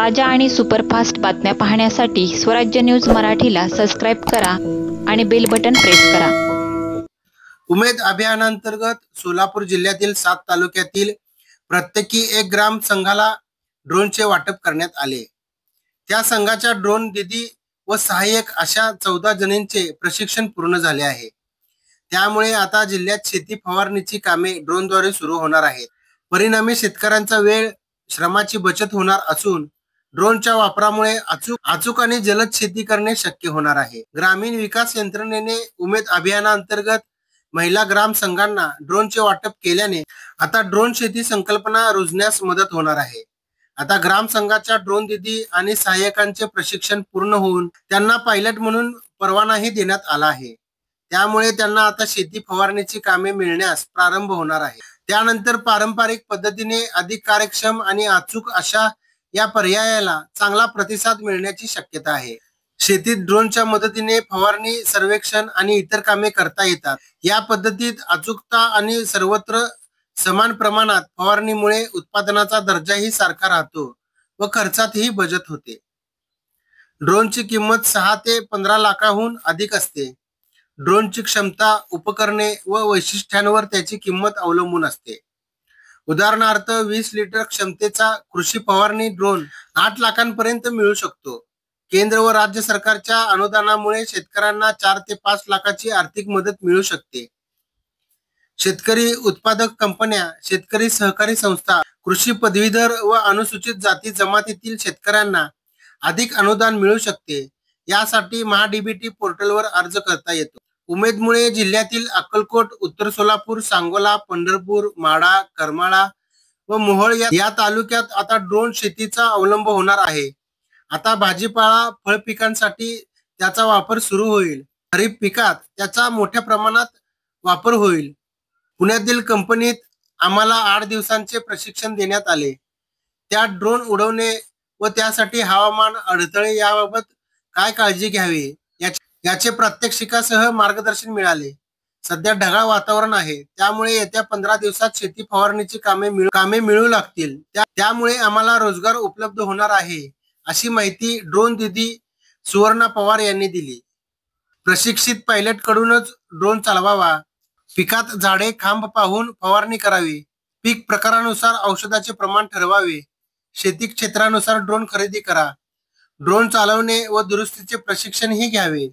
ताज्या आणि सुपरफास्ट बातम्या पाहण्यासाठी स्वराज्य न्यूज मराठीला सबस्क्राईब करा आणि बेल बटन प्रेस करा। उमेद अभियानांतर्गत सोलापूर जिल्ह्यातील 7 तालुक्यातील प्रत्येकी 1 ग्राम संघाला ड्रोनचे वाटप करण्यात आले। त्या संघाच्या ड्रोन दीदी व सहाय्यक अशा 14 जणांचे प्रशिक्षण पूर्ण झाले आहे। त्यामुळे आता जिल्ह्यात शेती फवारणीची कामे ड्रोनद्वारे सुरू होणार आहेत। परिणामी शेतकऱ्यांचा वेळ श्रमाची बचत होणार असून ड्रोनच्या वापरामुळे अचूक आणि जलद शेती करणे शक्य होणार आहे। ग्रामीण विकास यंत्रणेने उमेद अभियानांतर्गत महिला ग्राम संघांना ड्रोनचे वाटप केल्याने आता ड्रोन शेती संकल्पना रुजण्यास मदत होणार आहे। आता ग्राम संघाच्या ड्रोन दीदी आणि सहाय्यकांचे प्रशिक्षण पूर्ण होऊन त्यांना पायलट म्हणून परवानाही देण्यात आला आहे। त्यामुळे त्यांना आता शेती फवारणीची कामे मिळण्यास प्रारंभ होणार आहे। त्यानंतर पारंपरिक पद्धतीने अधिक कार्यक्षम आणि अचूक अशा या पर्यायाला चांगला प्रतिसाद मिळण्याची शक्यता आहे। शेतीत ड्रोनच्या मदतीने फवारणी, सर्वेक्षण आणि इतर कामे करता येतात। या पद्धतीत अचूकता आणि सर्वत्र समान प्रमाणात फवारणीमुळे उत्पादनाचा दर्जाही सारखा राहतो व खर्चातही बचत होते। ड्रोनची किंमत 6 ते 15 लाखांहून अधिक असते। ड्रोनची क्षमता, उपकरणे व वैशिष्ट्यांवर त्याची किंमत अवलंबून असते। उदाहरणार्थ 20 लिटर क्षमतेचा कृषी फवारणी ड्रोन 8 लाखांपर्यंत मिळू शकतो। केंद्र व राज्य सरकारच्या अनुदानामुळे शेतकऱ्यांना 4 ते 5 लाखाची आर्थिक मदत मिळू शकते। शेतकरी उत्पादक कंपन्या, शेतकरी सहकारी संस्था, कृषी पदवीधर व अनुसूचित जाती जमातीतील शेतकऱ्यांना अधिक अनुदान मिळू शकते। यासाठी महाडीबीटी पोर्टलवर अर्ज करता येतो। उमेदमुळे जिल्ह्यातील अक्कलकोट, उत्तर सोलापूर, सांगोला, पंढरपूर, माढा, करमाळा व मोहोळ या तालुक्यात आता ड्रोन शेतीचा अवलंब होणार आहे। आता भाजीपाला, फळ पिकांसाठी त्याचा वापर सुरू होईल। खरीप पिकात त्याचा मोठ्या प्रमाणात वापर होईल। पुण्यातील कंपनीत आम्हाला 8 दिवसांचे प्रशिक्षण देण्यात आले। त्या ड्रोन उडवणे व त्यासाठी हवामान अडथळे याबाबत काय काळजी घ्यावी याचे प्रात्यक्षिकासह मार्गदर्शन मिळाले। सध्या ढगाळ वातावरण आहे, त्यामुळे येत्या 15 दिवसात शेती फवारणीची कामे मिळू लागतील। त्यामुळे आम्हाला रोजगार उपलब्ध होणार आहे, अशी माहिती ड्रोन दीदी सुवर्णा पवार यांनी दिली। प्रशिक्षित पायलट कडूनच ड्रोन चालवावा। पिकात झाडे, खांब पाहून फवारणी करावी। पीक प्रकारानुसार औषधाचे प्रमाण ठरवावे। शेती क्षेत्रानुसार ड्रोन खरेदी करा। ड्रोन चालवणे व दुरुस्तीचे प्रशिक्षणही घ्यावे।